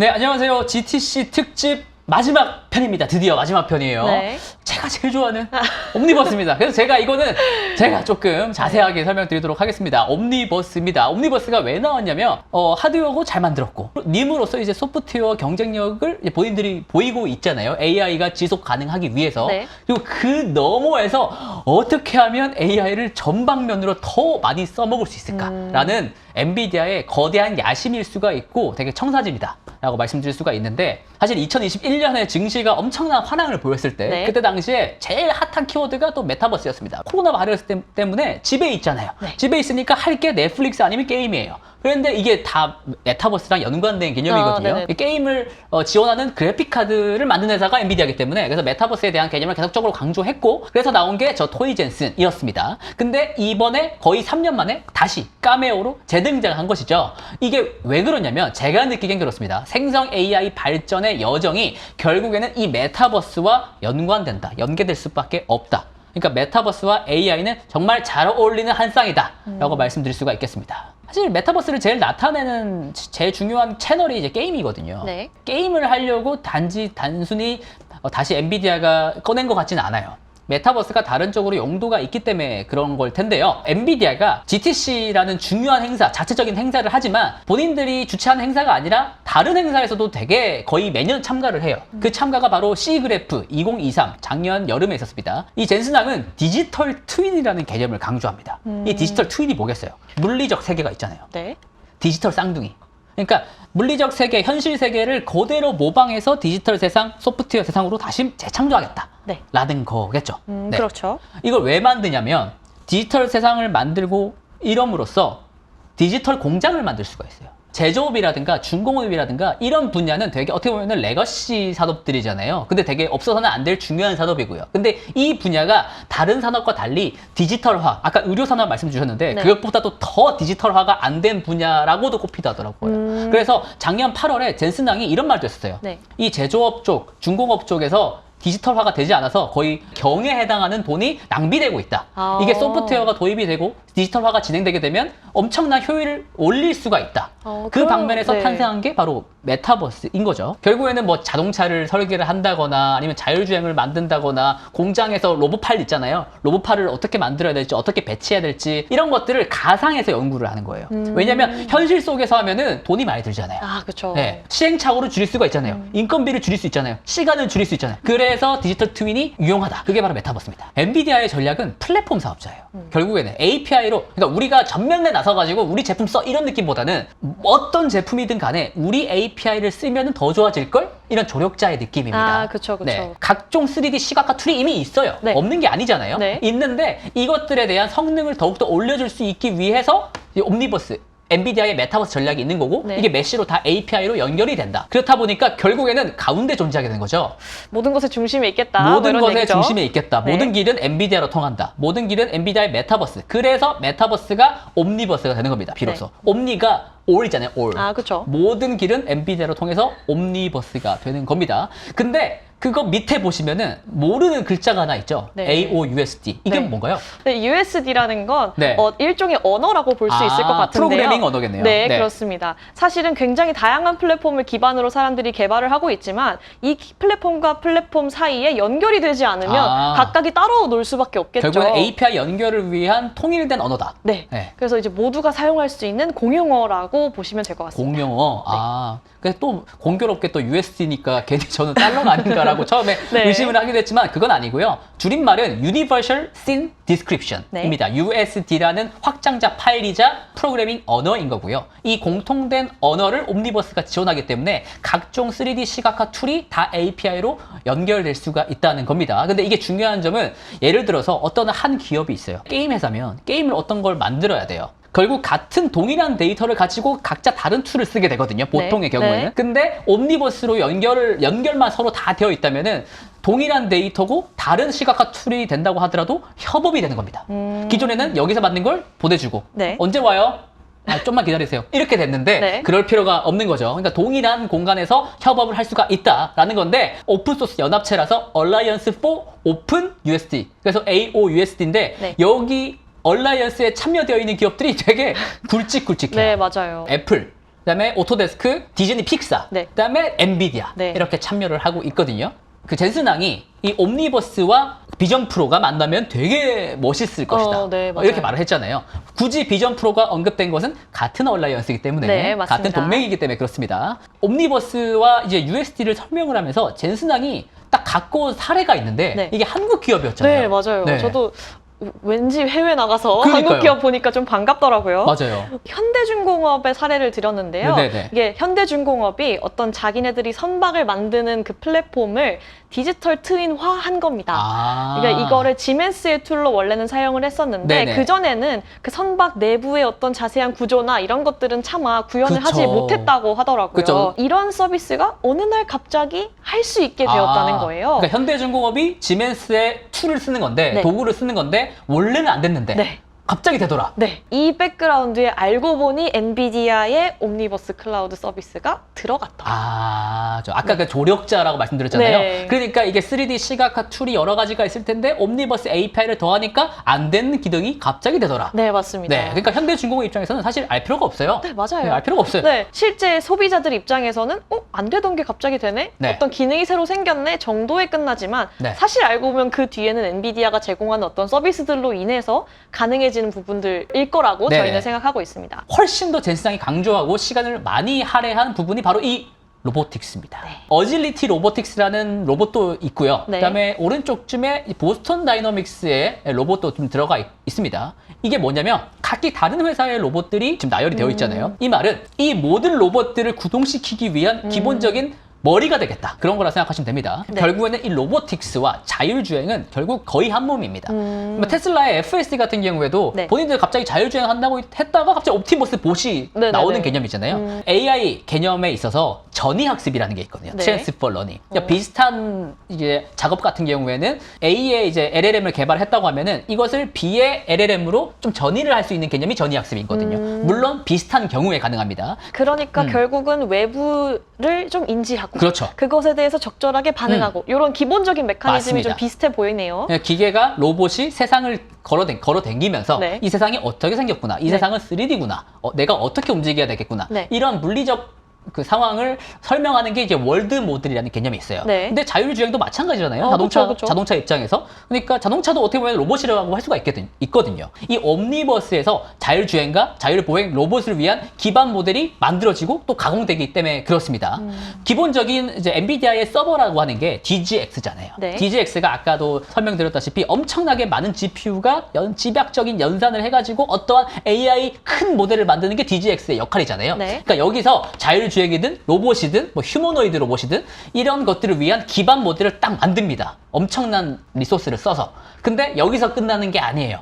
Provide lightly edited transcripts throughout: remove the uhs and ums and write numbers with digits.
네, 안녕하세요. GTC 특집 마지막 편입니다. 드디어 마지막 편이에요. 네. 제가 제일 좋아하는 옴니버스입니다. 그래서 제가 조금 자세하게 설명드리도록 하겠습니다. 옴니버스입니다. 옴니버스가 왜 나왔냐면 하드웨어고 잘 만들었고 님으로써 이제 소프트웨어 경쟁력을 이제 본인들이 보이고 있잖아요. AI가 지속 가능하기 위해서. 네. 그리고 그 너머에서 어떻게 하면 AI를 전방면으로 더 많이 써먹을 수 있을까라는 엔비디아의 거대한 야심일 수가 있고 되게 청사진이다 라고 말씀드릴 수가 있는데, 사실 2021년에 증시가 엄청난 환황을 보였을 때 네. 그때 당시에 제일 핫한 키워드가 또 메타버스였습니다. 코로나 바이러스 때문에 집에 있잖아요. 네. 집에 있으니까 할 게 넷플릭스 아니면 게임이에요. 그런데 이게 다 메타버스랑 연관된 개념이거든요. 네네. 게임을 지원하는 그래픽 카드를 만든 회사가 엔비디아이기 때문에, 그래서 메타버스에 대한 개념을 계속적으로 강조했고, 그래서 나온 게 저 토이 젠슨이었습니다. 근데 이번에 거의 3년 만에 다시 카메오로 재등장한 것이죠. 이게 왜 그러냐면 제가 느끼기엔 그렇습니다. 생성 AI 발전의 여정이 결국에는 이 메타버스와 연계될 수밖에 없다. 그러니까 메타버스와 AI는 정말 잘 어울리는 한 쌍이다 라고 말씀드릴 수가 있겠습니다. 사실 메타버스를 제일 나타내는 제일 중요한 채널이 이제 게임이거든요. 네. 게임을 하려고 단순히 다시 엔비디아가 꺼낸 것 같지는 않아요. 메타버스가 다른 쪽으로 용도가 있기 때문에 그런 걸 텐데요. 엔비디아가 GTC라는 중요한 행사, 자체적인 행사를 하지만 본인들이 주최하는 행사가 아니라 다른 행사에서도 되게 거의 매년 참가를 해요. 그 참가가 바로 C그래프 2023 작년 여름에 있었습니다. 이 젠슨왕은 디지털 트윈이라는 개념을 강조합니다. 이 디지털 트윈이 뭐겠어요? 물리적 세계가 있잖아요. 네. 디지털 쌍둥이. 그러니까 물리적 세계, 현실 세계를 그대로 모방해서 디지털 세상, 소프트웨어 세상으로 다시 재창조하겠다. 네. 라는 거겠죠. 네. 그렇죠. 이걸 왜 만드냐면 디지털 세상을 만들고 이럼으로써 디지털 공장을 만들 수가 있어요. 제조업이라든가 중공업이라든가 이런 분야는 되게 어떻게 보면 레거시 산업들이잖아요. 근데 되게 없어서는 안 될 중요한 산업이고요. 근데 이 분야가 다른 산업과 달리 디지털화, 아까 의료 산업 말씀 주셨는데 네. 그것보다도 더 디지털화가 안 된 분야라고도 꼽히다 하더라고요. 그래서 작년 8월에 젠슨왕이 이런 말도 했었어요. 네. 이 제조업 쪽, 중공업 쪽에서 디지털화가 되지 않아서 거의 경에 해당하는 돈이 낭비되고 있다. 아. 이게 소프트웨어가 도입이 되고 디지털화가 진행되게 되면 엄청난 효율을 올릴 수가 있다. 그 그럼, 방면에서 네. 탄생한 게 바로 메타버스인 거죠. 결국에는 뭐 자동차를 설계를 한다거나 아니면 자율주행을 만든다거나 공장에서 로봇팔 있잖아요. 로봇팔을 어떻게 만들어야 될지 어떻게 배치해야 될지 이런 것들을 가상에서 연구를 하는 거예요. 왜냐면 현실 속에서 하면은 돈이 많이 들잖아요. 아, 그렇죠. 네, 시행착오를 줄일 수가 있잖아요. 인건비를 줄일 수 있잖아요. 시간을 줄일 수 있잖아요. 그래서 디지털 트윈이 유용하다. 그게 바로 메타버스입니다. 엔비디아의 전략은 플랫폼 사업자예요. 결국에는 API로, 그러니까 우리가 전면에 나서가지고 우리 제품 써 이런 느낌보다는 어떤 제품이든 간에 우리 API를 쓰면 더 좋아질걸? 이런 조력자의 느낌입니다. 아, 그쵸. 네, 각종 3D 시각화 툴이 이미 있어요. 네. 없는 게 아니잖아요. 네. 있는데 이것들에 대한 성능을 더욱더 올려줄 수 있기 위해서 이 옴니버스, 엔비디아의 메타버스 전략이 있는 거고 네. 이게 메쉬로 다 API로 연결이 된다. 그렇다 보니까 결국에는 가운데 존재하게 되는 거죠. 모든 것의 중심에 있겠다. 모든 뭐 이런 것의 얘기죠. 중심에 있겠다. 네. 모든 길은 엔비디아로 통한다. 모든 길은 엔비디아의 메타버스. 그래서 메타버스가 옴니버스가 되는 겁니다. 비로소. 옴니가 all이잖아요. all. 아, 그쵸. 모든 길은 엔비디아로 통해서 옴니버스가 되는 겁니다. 근데 그거 밑에 보시면은 모르는 글자가 하나 있죠. 네. AOUSD. 이게 네. 뭔가요? 네, USD라는 건 네. 일종의 언어라고 볼 수 있을 것 같은데요. 프로그래밍 언어겠네요. 네, 네. 그렇습니다. 사실은 굉장히 다양한 플랫폼을 기반으로 사람들이 개발을 하고 있지만 이 플랫폼과 플랫폼 사이에 연결이 되지 않으면 각각이 따로 놀 수밖에 없겠죠. 결국은 API 연결을 위한 통일된 언어다. 네. 네. 그래서 이제 모두가 사용할 수 있는 공용어라고 보시면 될 것 같습니다. 공용어. 그래서 또 공교롭게 또 USD니까 괜히 저는 달러가 아닌가라고 처음에 네. 의심을 하기도 했지만 그건 아니고요. 줄임말은 Universal Scene Description입니다. 네. USD라는 확장자 파일이자 프로그래밍 언어인 거고요. 이 공통된 언어를 옴니버스가 지원하기 때문에 각종 3D 시각화 툴이 다 API로 연결될 수가 있다는 겁니다. 근데 이게 중요한 점은 예를 들어서 어떤 한 기업이 있어요. 게임 회사면 게임을 어떤 걸 만들어야 돼요. 결국 같은 동일한 데이터를 가지고 각자 다른 툴을 쓰게 되거든요. 보통의 네. 경우에는. 네. 근데 옴니버스로 연결만 서로 다 되어 있다면은 동일한 데이터고 다른 시각화 툴이 된다고 하더라도 협업이 되는 겁니다. 기존에는 여기서 만든 걸 보내주고 네. 언제 와요? 좀만 기다리세요. 이렇게 됐는데 네. 그럴 필요가 없는 거죠. 그러니까 동일한 공간에서 협업을 할 수가 있다라는 건데 오픈소스 연합체라서 Alliance for Open USD. 그래서 AOUSD인데 네. 여기 얼라이언스에 참여되어 있는 기업들이 되게 굵직굵직해요. 네, 맞아요. 애플, 그다음에 오토데스크, 디즈니 픽사, 네. 그다음에 엔비디아 네. 이렇게 참여를 하고 있거든요. 그 젠슨왕이 이 옴니버스와 비전 프로가 만나면 되게 멋있을 것이다. 네, 맞아요. 이렇게 말을 했잖아요. 굳이 비전 프로가 언급된 것은 같은 얼라이언스이기 때문에 네, 맞습니다. 같은 동맹이기 때문에 그렇습니다. 옴니버스와 이제 USD를 설명을 하면서 젠슨왕이 딱 갖고 온 사례가 있는데 네. 이게 한국 기업이었잖아요. 네, 맞아요. 네. 저도 왠지 해외 나가서 그러니까요. 한국 기업 보니까 좀 반갑더라고요. 맞아요. 현대중공업의 사례를 드렸는데요. 네네네. 이게 현대중공업이 어떤 자기네들이 선박을 만드는 그 플랫폼을 디지털 트윈화한 겁니다. 그러니까 이거를 지멘스의 툴로 원래는 사용을 했었는데 네네. 그전에는 그 선박 내부의 어떤 자세한 구조나 이런 것들은 차마 구현을 그쵸. 하지 못했다고 하더라고요. 그쵸. 이런 서비스가 어느 날 갑자기 할 수 있게 되었다는 거예요. 그러니까 현대중공업이 지멘스의 툴을 쓰는 건데 네. 도구를 쓰는 건데 원래는 안 됐는데 네. 갑자기 되더라. 네. 이 백그라운드에 알고 보니 엔비디아의 옴니버스 클라우드 서비스가 들어갔다. 아까 그 조력자라고 말씀드렸잖아요. 네. 그러니까 이게 3D 시각화 툴이 여러 가지가 있을 텐데 옴니버스 API를 더하니까 안 되는 기능이 갑자기 되더라. 네, 맞습니다. 네, 그러니까 현대중공업 입장에서는 사실 알 필요가 없어요. 네, 맞아요. 네, 알 필요가 없어요. 네, 실제 소비자들 입장에서는 안 되던 게 갑자기 되네? 네. 어떤 기능이 새로 생겼네? 정도에 끝나지만 네. 사실 알고 보면 그 뒤에는 엔비디아가 제공하는 어떤 서비스들로 인해서 가능해지는 부분들일 거라고 네네. 저희는 생각하고 있습니다. 훨씬 더 젠슨왕이 강조하고 시간을 많이 할애한 부분이 바로 이 로보틱스입니다. 네. 어질리티 로보틱스라는 로봇도 있고요. 네. 그다음에 오른쪽쯤에 이 보스턴 다이너믹스의 로봇도 좀 들어가 있습니다. 이게 뭐냐면 각기 다른 회사의 로봇들이 지금 나열이 되어 있잖아요. 이 말은 이 모든 로봇들을 구동시키기 위한 기본적인 머리가 되겠다. 그런 거라 생각하시면 됩니다. 네. 결국에는 이 로보틱스와 자율주행은 결국 거의 한 몸입니다. 뭐 테슬라의 FSD 같은 경우에도 네. 본인들 갑자기 자율주행 한다고 했다가 갑자기 옵티머스 봇이 네네네. 나오는 개념이잖아요. AI 개념에 있어서 전이학습이라는 게 있거든요. 네. 트랜스퍼 러닝. 그러니까 비슷한 이제 작업 같은 경우에는 A의 이제 LLM을 개발했다고 하면은 이것을 B의 LLM으로 좀 전이를 할 수 있는 개념이 전이학습이거든요. 물론 비슷한 경우에 가능합니다. 그러니까 결국은 외부를 좀 인지하고 그렇죠. 그것에 대해서 적절하게 반응하고 이런 기본적인 메커니즘이 맞습니다. 좀 비슷해 보이네요. 기계가 로봇이 세상을 걸어 댕기면서 네. 이 세상이 어떻게 생겼구나, 이 네. 세상은 3D구나, 내가 어떻게 움직여야 되겠구나, 네. 이런 물리적 그 상황을 설명하는 게 이제 월드 모델이라는 개념이 있어요. 네. 근데 자율주행도 마찬가지잖아요. 그쵸. 자동차 입장에서. 그러니까 자동차도 어떻게 보면 로봇이라고 할 수가 있거든요. 이 옴니버스에서 자율주행과 자율보행 로봇을 위한 기반 모델이 만들어지고 또 가공되기 때문에 그렇습니다. 기본적인 이제 엔비디아의 서버라고 하는 게 DGX잖아요. 네. DGX가 아까도 설명드렸다시피 엄청나게 많은 GPU가 집약적인 연산을 해가지고 어떠한 AI 큰 모델을 만드는 게 DGX의 역할이잖아요. 네. 그러니까 여기서 자율주행이든 로봇이든 뭐 휴머노이드 로봇이든 이런 것들을 위한 기반 모델을 딱 만듭니다. 엄청난 리소스를 써서. 근데 여기서 끝나는 게 아니에요.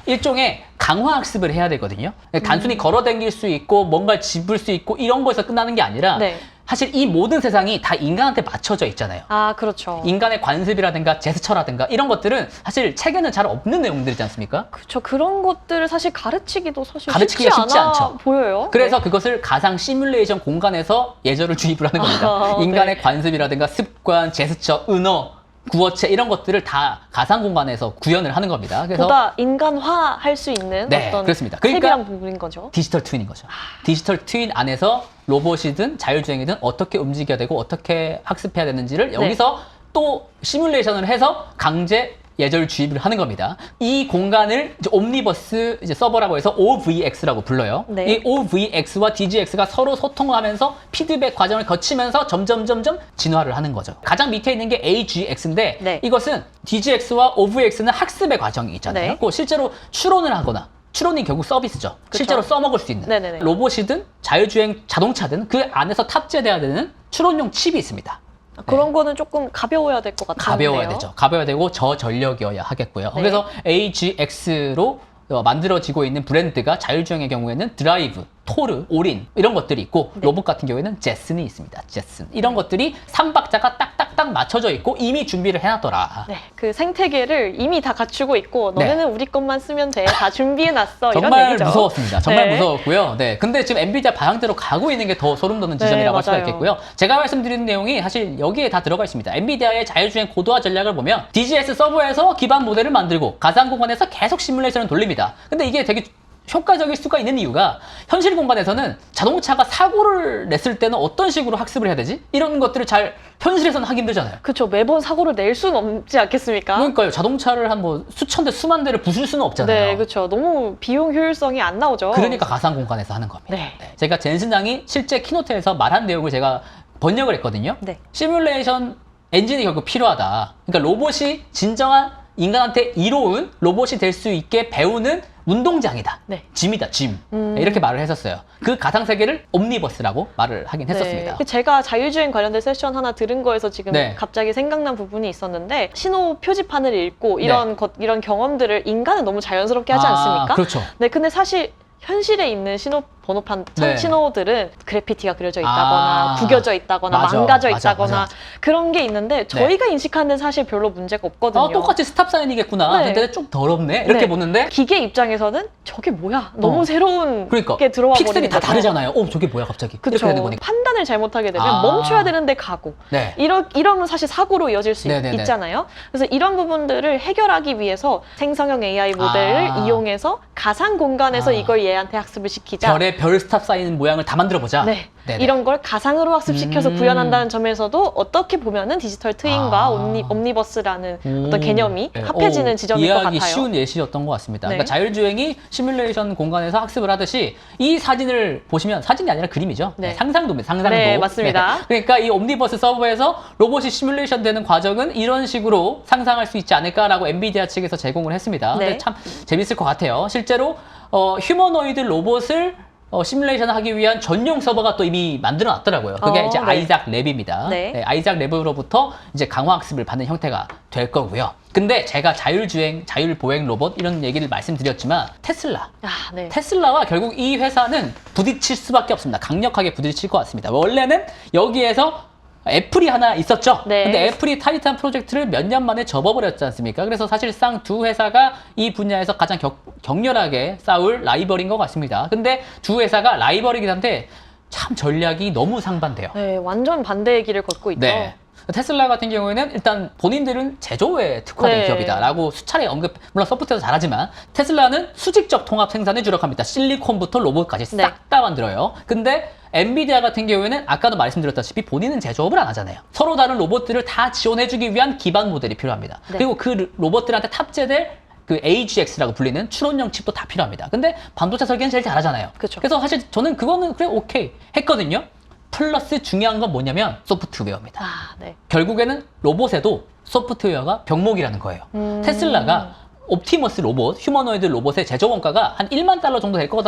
일종의 강화 학습을 해야 되거든요. 단순히 걸어 다닐 수 있고 뭔가 집을 수 있고 이런 거에서 끝나는 게 아니라 네. 사실 이 모든 세상이 다 인간한테 맞춰져 있잖아요. 그렇죠. 인간의 관습이라든가 제스처라든가 이런 것들은 사실 책에는 잘 없는 내용들이지 않습니까? 그렇죠. 그런 것들을 사실 가르치기도 사실 가르치기가 쉽지 않아 않죠. 보여요. 그래서 그것을 가상 시뮬레이션 공간에서 예절을 주입을 하는 겁니다. 인간의 네. 관습이라든가 습관, 제스처, 은어, 구어체 이런 것들을 다 가상 공간에서 구현을 하는 겁니다. 그래서 보다 인간화 할 수 있는 네, 어떤 그렇습니다. 그러니까 세밀한 부분인 거죠. 디지털 트윈인 거죠. 디지털 트윈 안에서 로봇이든 자율주행이든 어떻게 움직여야 되고 어떻게 학습해야 되는지를 여기서 또 시뮬레이션을 해서 강제 예절 주입을 하는 겁니다. 이 공간을 이제 옴니버스 이제 서버라고 해서 OVX라고 불러요. 네. 이 OVX와 DGX가 서로 소통하면서 피드백 과정을 거치면서 점점 진화를 하는 거죠. 가장 밑에 있는 게 AGX인데 네. 이것은 DGX와 OVX는 학습의 과정이 있잖아요. 네. 그 실제로 추론을 하거나 추론이 결국 서비스죠. 그쵸. 실제로 써먹을 수 있는 네네네. 로봇이든 자율주행 자동차든 그 안에서 탑재돼야 되는 추론용 칩이 있습니다. 그런 거는 조금 가벼워야 될 것 같은데요. 가벼워야 되죠. 가벼워야 되고 저전력이어야 하겠고요. 네. 그래서 AGX로 만들어지고 있는 브랜드가 자율주행의 경우에는 드라이브, 토르, 오린 이런 것들이 있고 네. 로봇 같은 경우에는 제슨이 있습니다. 제슨. 이런 것들이 3박자가 딱딱딱 맞춰져 있고 이미 준비를 해놨더라. 네, 그 생태계를 이미 다 갖추고 있고 너네는 우리 것만 쓰면 돼. 다 준비해놨어. 이런 정말 얘기죠. 무서웠습니다. 정말 네. 무서웠고요. 네, 근데 지금 엔비디아 방향대로 가고 있는 게 더 소름 돋는 지점이라고 할 수가 맞아요. 있겠고요. 제가 말씀드리는 내용이 사실 여기에 다 들어가 있습니다. 엔비디아의 자율주행 고도화 전략을 보면 DGX 서버에서 기반 모델을 만들고 가상 공간에서 계속 시뮬레이션을 돌립니다. 근데 이게 되게 효과적일 수가 있는 이유가 현실 공간에서는 자동차가 사고를 냈을 때는 어떤 식으로 학습을 해야 되지? 이런 것들을 잘 현실에서는 하기 힘들잖아요. 그렇죠. 매번 사고를 낼 수는 없지 않겠습니까? 그러니까요. 자동차를 한 뭐 수천 대, 수만 대를 부술 수는 없잖아요. 네, 그렇죠. 너무 비용 효율성이 안 나오죠. 그러니까 가상 공간에서 하는 겁니다. 네. 제가 젠슨장이 실제 키노트에서 말한 내용을 제가 번역을 했거든요. 네. 시뮬레이션 엔진이 결국 필요하다. 그러니까 로봇이 진정한 인간한테 이로운 로봇이 될 수 있게 배우는 운동장이다. 네. 짐이다, 짐. 이렇게 말을 했었어요. 그 가상세계를 옴니버스라고 말을 하긴 했었습니다. 네. 제가 자율주행 관련된 세션 하나 들은 거에서 지금 네. 갑자기 생각난 부분이 있었는데 신호 표지판을 읽고 이런 이런 경험들을 인간은 너무 자연스럽게 하지 않습니까? 그렇죠. 네, 근데 사실 현실에 있는 신호 번호판 네. 신호들은 그래피티가 그려져 있다거나 구겨져 있다거나 맞아, 망가져 맞아, 있다거나 맞아. 그런 게 있는데 저희가 인식하는 데는 사실 별로 문제가 없거든요. 똑같이 스탑 사인이겠구나. 네. 근데 좀 더럽네. 이렇게 네. 보는데 기계 입장에서는 저게 뭐야? 너무 새로운 그러니까 게 들어와 픽셀이 버리는 다 거죠. 다르잖아요. 저게 뭐야 갑자기. 이렇게 그렇죠. 되는 거니까. 판단을 잘못하게 되면 멈춰야 되는데 가고 네. 이러면 사실 사고로 이어질 수 네네네. 있잖아요. 그래서 이런 부분들을 해결하기 위해서 생성형 AI 모델을 이용해서 가상 공간에서 이걸 얘한테 학습을 시키자. 별의 별 스탑 사인 모양을 다 만들어 보자. 네. 네네. 이런 걸 가상으로 학습시켜서 구현한다는 점에서도 어떻게 보면은 디지털 트윈과 옴니버스라는 어떤 개념이 네. 합해지는 지점일 것 이해하기 같아요. 쉬운 예시였던 것 같습니다. 네. 그러니까 자율주행이 시뮬레이션 공간에서 학습을 하듯이 이 사진을 보시면 사진이 아니라 그림이죠. 네. 상상도입니다. 상상도. 네, 맞습니다. 네. 그러니까 이 옴니버스 서버에서 로봇이 시뮬레이션 되는 과정은 이런 식으로 상상할 수 있지 않을까라고 엔비디아 측에서 제공을 했습니다. 네. 근데 참 재밌을 것 같아요. 실제로 휴머노이드 로봇을 시뮬레이션 하기 위한 전용 서버가 또 이미 만들어 놨더라고요. 그게 이제 네. 아이작 랩입니다. 네. 아이작 랩으로부터 이제 강화 학습을 받는 형태가 될 거고요. 근데 제가 자율주행, 자율보행 로봇 이런 얘기를 말씀드렸지만 네. 테슬라와 결국 이 회사는 부딪힐 수밖에 없습니다. 강력하게 부딪힐 것 같습니다. 원래는 여기에서 애플이 하나 있었죠. 네. 근데 애플이 타이탄 프로젝트를 몇 년 만에 접어버렸지 않습니까? 그래서 사실상 두 회사가 이 분야에서 가장 격렬하게 싸울 라이벌인 것 같습니다. 근데 두 회사가 라이벌이긴 한데 참 전략이 너무 상반돼요. 네, 완전 반대의 길을 걷고 있죠. 네. 테슬라 같은 경우에는 일단 본인들은 제조에 특화된 네. 기업이다라고 수차례 물론 소프트웨어도 잘하지만 테슬라는 수직적 통합 생산에 주력합니다. 실리콘부터 로봇까지 싹 네. 다 만들어요. 근데 엔비디아 같은 경우에는 아까도 말씀드렸다시피 본인은 제조업을 안 하잖아요. 서로 다른 로봇들을 다 지원해주기 위한 기반 모델이 필요합니다. 네. 그리고 그 로봇들한테 탑재될 그 AGX라고 불리는 추론형 칩도 다 필요합니다. 근데 반도체 설계는 제일 잘하잖아요. 그쵸. 그래서 사실 저는 그거는 그래 오케이 했거든요. 플러스 중요한 건 뭐냐면 소프트웨어입니다. 네. 결국에는 로봇에도 소프트웨어가 병목이라는 거예요. 테슬라가 옵티머스 로봇, 휴머노이드 로봇의 제조 원가가 한 1만 달러 정도 될 것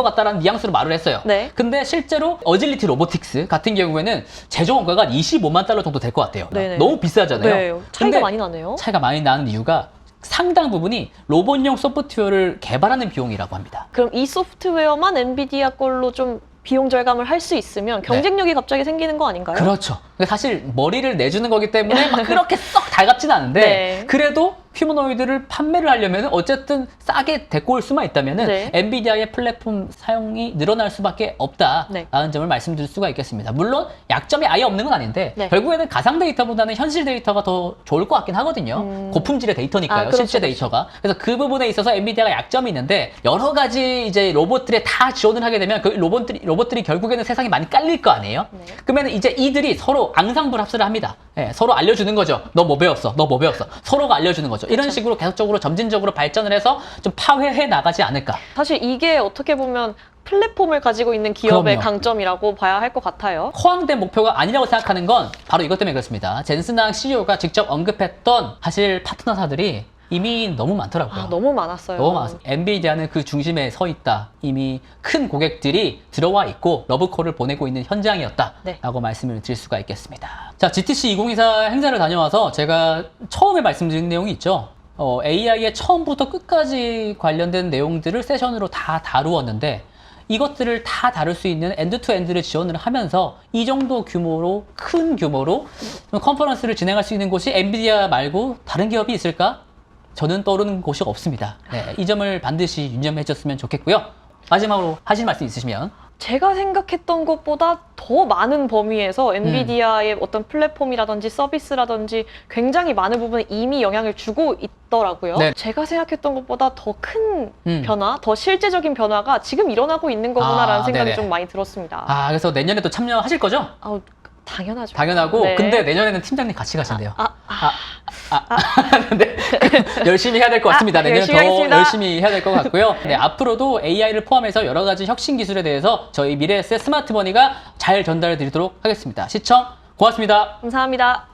같다라는 뉘앙스로 말을 했어요. 네. 근데 실제로 어질리티 로보틱스 같은 경우에는 제조 원가가 25만 달러 정도 될 것 같아요. 네네. 너무 비싸잖아요. 네, 차이가 근데 많이 나네요. 차이가 많이 나는 이유가 상당 부분이 로봇용 소프트웨어를 개발하는 비용이라고 합니다. 그럼 이 소프트웨어만 엔비디아 걸로 좀 비용 절감을 할 수 있으면 경쟁력이 갑자기 생기는 거 아닌가요? 그렇죠. 사실 머리를 내주는 거기 때문에 막 그렇게 썩 달갑지는 않은데 네. 그래도 휴머노이드를 판매를 하려면 어쨌든 싸게 데리고 올 수만 있다면 네. 엔비디아의 플랫폼 사용이 늘어날 수밖에 없다라는 네. 점을 말씀드릴 수가 있겠습니다. 물론 약점이 아예 없는 건 아닌데 네. 결국에는 가상 데이터보다는 현실 데이터가 더 좋을 것 같긴 하거든요. 고품질의 데이터니까요. 그렇죠, 실제 데이터가. 그래서 그 부분에 있어서 엔비디아가 약점이 있는데 여러 가지 이제 로봇들에 다 지원을 하게 되면 그 로봇들이 결국에는 세상에 많이 깔릴 거 아니에요? 네. 그러면 이제 이들이 서로 앙상블합스를 합니다. 예, 서로 알려주는 거죠. 너 뭐 배웠어? 너 뭐 배웠어? 서로가 알려주는 거죠. 이런 식으로 계속적으로 점진적으로 발전을 해서 좀 파괴해 나가지 않을까. 사실 이게 어떻게 보면 플랫폼을 가지고 있는 기업의 그럼요. 강점이라고 봐야 할 것 같아요. 허황된 목표가 아니라고 생각하는 건 바로 이것 때문에 그렇습니다. 젠슨항 CEO가 직접 언급했던 사실 파트너사들이 이미 너무 많더라고요. 너무 많았어요. 너무 많았습니다. 엔비디아는 그 중심에 서 있다. 이미 큰 고객들이 들어와 있고 러브콜을 보내고 있는 현장이었다라고 네. 말씀을 드릴 수가 있겠습니다. 자, GTC 2024 행사를 다녀와서 제가 처음에 말씀드린 내용이 있죠. AI의 처음부터 끝까지 관련된 내용들을 세션으로 다 다루었는데 이것들을 다 다룰 수 있는 엔드투엔드를 지원을 하면서 이 정도 규모로 큰 규모로 컨퍼런스를 진행할 수 있는 곳이 엔비디아 말고 다른 기업이 있을까? 저는 떠오르는 곳이 없습니다. 네, 이 점을 반드시 유념해 줬으면 좋겠고요. 마지막으로 하실 말씀 있으시면. 제가 생각했던 것보다 더 많은 범위에서 엔비디아의 어떤 플랫폼이라든지 서비스라든지 굉장히 많은 부분에 이미 영향을 주고 있더라고요. 네. 제가 생각했던 것보다 더 큰 변화, 더 실제적인 변화가 지금 일어나고 있는 거구나라는 생각이 네네. 좀 많이 들었습니다. 그래서 내년에도 참여하실 거죠? 아우, 당연하죠. 당연하고 네. 근데 내년에는 팀장님 같이 가신대요. 아, 네. 열심히 해야 될 것 같습니다. 내년 열심히 더 하겠습니다. 열심히 해야 될 것 같고요. 네, 앞으로도 AI를 포함해서 여러 가지 혁신 기술에 대해서 저희 미래에셋 스마트머니가 잘 전달해 드리도록 하겠습니다. 시청 고맙습니다. 감사합니다.